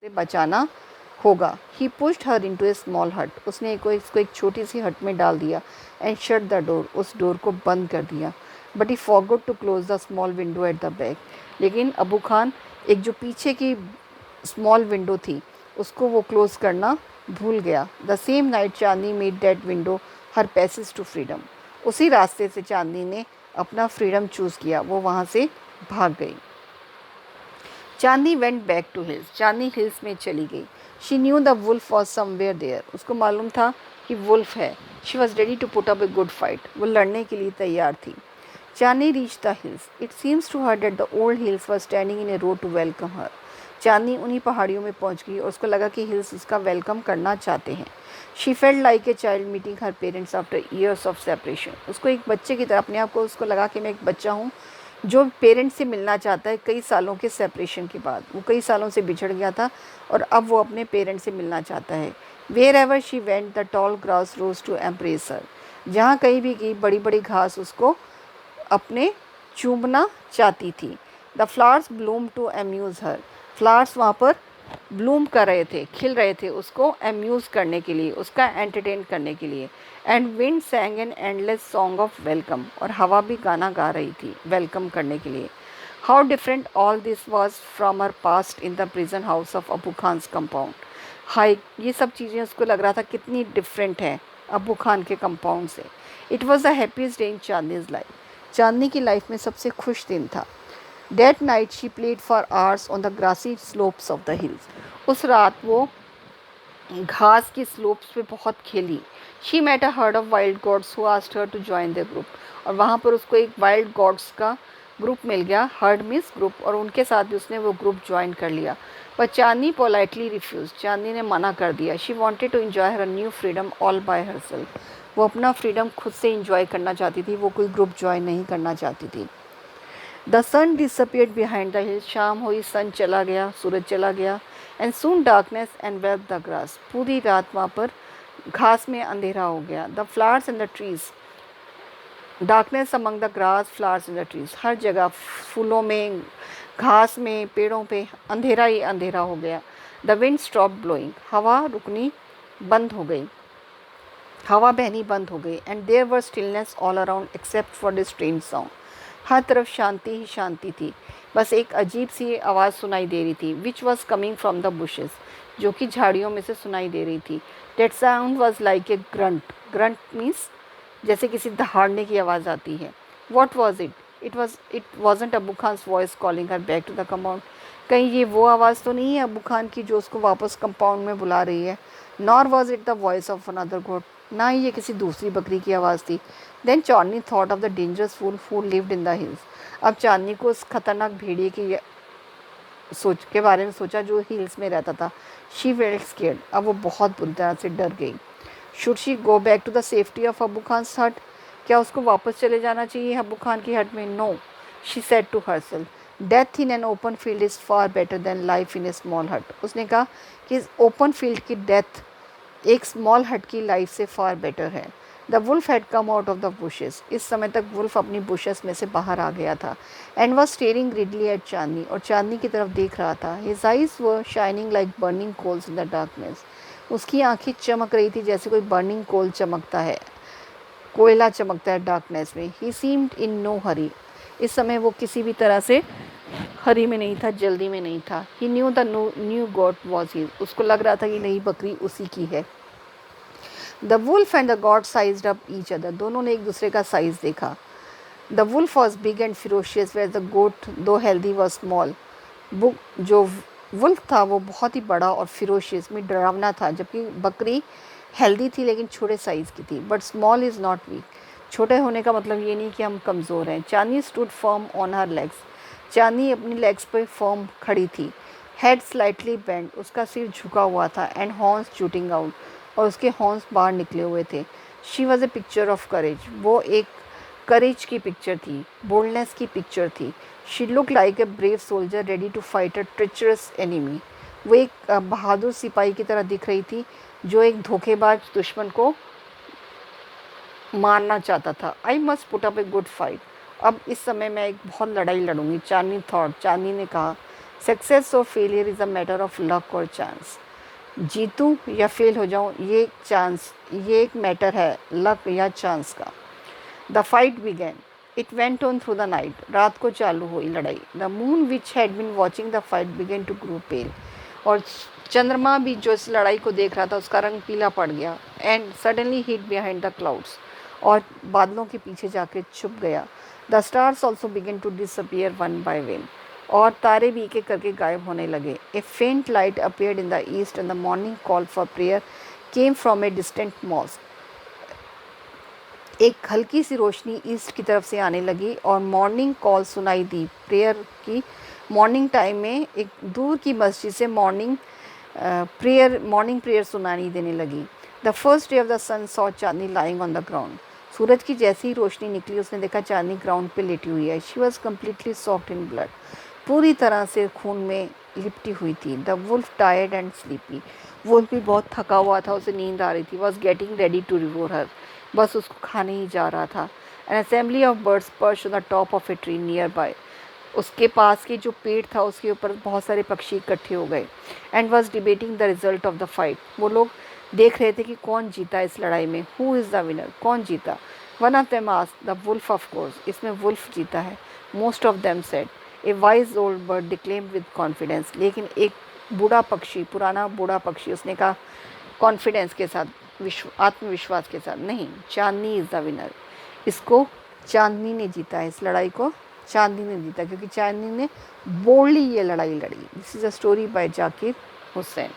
से बचाना होगा। ही पुश्ड हर इनटू ए स्मॉल हट, उसने इसको एक छोटी सी हट में डाल दिया। एंड शट द डोर, उस डोर को बंद कर दिया। But he forgot to close the small window at the back, लेकिन अबू खान एक जो पीछे की स्मॉल विंडो थी उसको वो क्लोज करना भूल गया। The same night Chandni made that window her passage to freedom, उसी रास्ते से चांदनी ने अपना फ्रीडम चूज़ किया, वो वहाँ से भाग गई। Chandni went back to hills, Chandni hills में चली गई। She knew the wolf was somewhere there, उसको मालूम था कि वुल्फ है। She was ready to put up a good fight, वो लड़ने के लिए तैयार थी। Chandni reach the hills, it seems to her that the old hills were standing in a row to welcome her. Chandni उन्हीं पहाड़ियों में पहुंच गई और उसको लगा कि हिल्स उसका वेलकम करना चाहते हैं। She felt like a child meeting her parents after years of separation, उसको एक बच्चे की तरह अपने आप को उसको लगा कि मैं एक बच्चा हूँ जो पेरेंट्स से मिलना चाहता है कई सालों के सेपरेशन के बाद। वो कई सालों से बिछड़ गया था और अब वो अपने पेरेंट्स से मिलना चाहता है। Wherever she went the tall grass rose to embrace her, जहाँ कहीं भी गई बड़ी बड़ी घास उसको अपने चूमना चाहती थी। The flowers bloom to amuse her, flowers वहाँ पर ब्लूम कर रहे थे, खिल रहे थे उसको अम्यूज़ करने के लिए, उसका एंटरटेन करने के लिए। And wind सैंग an endless song of welcome, और हवा भी गाना गा रही थी वेलकम करने के लिए। How different all this was from her past in the prison house of Abu Khan's compound. हाई, ये सब चीज़ें उसको लग रहा था कितनी डिफरेंट है अबू खान के कंपाउंड से। It was the happiest day in Chandni's life, Chandni की लाइफ में सबसे खुश दिन था। That night she played for hours on the grassy slopes of the hills. उस रात वो घास की स्लोप्स पे बहुत खेली। She met a herd of wild goats who asked her to join their group. और वहाँ पर उसको एक वाइल्ड गॉड्स का ग्रुप मिल गया, हर्ड मीन्स ग्रुप, और उनके साथ भी उसने वो ग्रुप ज्वाइन कर लिया। पर चांदनी पोलाइटली रिफ्यूज, चांदनी ने मना कर दिया। She wanted to enjoy her new freedom all by herself, वो अपना फ्रीडम खुद से इंजॉय करना चाहती थी, वो कोई ग्रुप ज्वाइन नहीं करना चाहती थी। The sun disappeared behind the hill, शाम हुई, सन चला गया, सूरज चला गया। And soon darkness and veiled the grass, पूरी रात वहाँ पर घास में अंधेरा हो गया। The flowers in the trees, darkness among the grass, flowers in the trees, हर जगह फूलों में, घास में, पेड़ों पे अंधेरा ही अंधेरा हो गया। द विंड स्टॉप ब्लोइंग, हवा रुकनी बंद हो गई, हवा बहनी बंद हो गई। And there were stillness all around except for the strange sound, हर तरफ शांति ही शांति थी, बस एक अजीब सी आवाज़ सुनाई दे रही थी। Which was coming from the bushes, जो कि झाड़ियों में से सुनाई दे रही थी। That sound was like a grunt, grunt means जैसे किसी दहाड़ने की आवाज़ आती है। What was it? It wasn't Abu Khan's voice calling her back to the compound, कहीं ये वो आवाज़ तो नहीं है अबू खान की जो उसको वापस कंपाउंड में बुला रही है। Nor was it the voice of another goat, ना ही ये किसी दूसरी बकरी की आवाज़ थी। Then Chandni thought of the dangerous fool who lived in the hills, अब चांदनी को उस खतरनाक भेड़िए की सोच के बारे में सोचा जो हिल्स में रहता था। शी फेल्ट स्केर्ड, अब वो बहुत बुरी तरह से डर गई। Should she go back to the safety of Abu Khan's hut, क्या उसको वापस चले जाना चाहिए अबू खान की हट में? No, she said to herself, death in an open field is far better than life in a small hut. उसने कहा कि इस ओपन फील्ड की डेथ एक स्मॉल हट की लाइफ से फार बेटर है। The wolf had come out of the bushes, इस समय तक वुल्फ अपनी बुशेस में से बाहर आ गया था। And was staring greedily at Chandni, और चांदनी की तरफ देख रहा था। His eyes were shining like burning coals in the darkness, उसकी आंखें चमक रही थी जैसे कोई बर्निंग कोल चमकता है, कोयला चमकता है डार्कनेस में। ही सीम्ड इन नो हरी, इस समय वो किसी भी तरह से हरी में नहीं था, जल्दी में नहीं था। He knew the knew goat was his, उसको लग रहा था कि नई बकरी उसी की है। The wolf and the goat sized up each other, दोनों ने एक दूसरे का साइज देखा। The wolf was big and ferocious where the goat though healthy was small, जो वुल्फ था वो बहुत ही बड़ा और फिरोशियस में डरावना था, जबकि बकरी हेल्दी थी लेकिन छोटे साइज़ की थी। But small is not weak, छोटे होने का मतलब ये नहीं कि हम कमज़ोर हैं। Chandni stood firm on her legs, Chandni अपनी लेग्स पर फर्म खड़ी थी। हेड स्लाइटली बेंड, उसका सिर झुका हुआ था। एंड हॉर्न्स शूटिंग आउट, और उसके हॉर्न्स बाहर निकले हुए थे। She was a picture of courage, वो एक करेज की पिक्चर थी, बोल्डनेस की पिक्चर थी। She look like a brave soldier ready to fight a treacherous enemy, वो एक बहादुर सिपाही की तरह दिख रही थी जो एक धोखेबाज दुश्मन को मारना चाहता था। I must put up a good fight, अब इस समय मैं एक बहुत लड़ाई लड़ूंगी। चांदनी थॉट, चांदनी ने कहा। सक्सेस और failure is a matter of luck और चांस। जीतूं या फेल हो जाऊं, ये एक मैटर है लक या चांस का। The fight began, it went on through the night, रात को चालू हुई लड़ाई। The moon which had been watching the fight began to grow pale, और चंद्रमा भी जो इस लड़ाई को देख रहा था उसका रंग पीला पड़ गया। And suddenly hid behind the clouds, और बादलों के पीछे जाके छुप गया। The stars also began to disappear one by one, और तारे भी एक एक करके गायब होने लगे। A faint light appeared in the east and the morning call for prayer came from a distant mosque. एक हल्की सी रोशनी ईस्ट की तरफ से आने लगी और मॉर्निंग कॉल सुनाई दी प्रेयर की। मॉर्निंग टाइम में एक दूर की मस्जिद से मॉर्निंग प्रेयर सुनाई देने लगी। The first ray of the sun saw Chandni lying on the ground, सूरज की जैसी ही रोशनी निकली उसने देखा चांदनी ग्राउंड पे लेटी हुई है। She was completely soft in blood, पूरी तरह से खून में लिपटी हुई थी। The wolf tired and sleepy, wolf भी बहुत थका हुआ था, उसे नींद आ रही थी। Was getting ready to devour her, बस उसको खाने ही जा रहा था। An assembly of birds perch on the top of a tree nearby, उसके पास के जो पेड़ था उसके ऊपर बहुत सारे पक्षी इकट्ठे हो गए। And was debating the result of the fight, वो लोग देख रहे थे कि कौन जीता इस लड़ाई में, हु इज़ द विनर, कौन जीता। One of them asked, the wolf of course, इसमें वुल्फ जीता है। Most of them said, a wise old bird declaimed with confidence, लेकिन एक बूढ़ा पक्षी, पुराना बूढ़ा पक्षी, उसने कहा कॉन्फिडेंस के साथ, आत्मविश्वास के साथ, नहीं, चांदनी इज़ द विनर, इसको चांदनी ने जीता है, इस लड़ाई को चांदनी ने जीता, क्योंकि चांदनी ने बोल्डली ये लड़ाई लड़ी। This is a story by Zakir Hussain.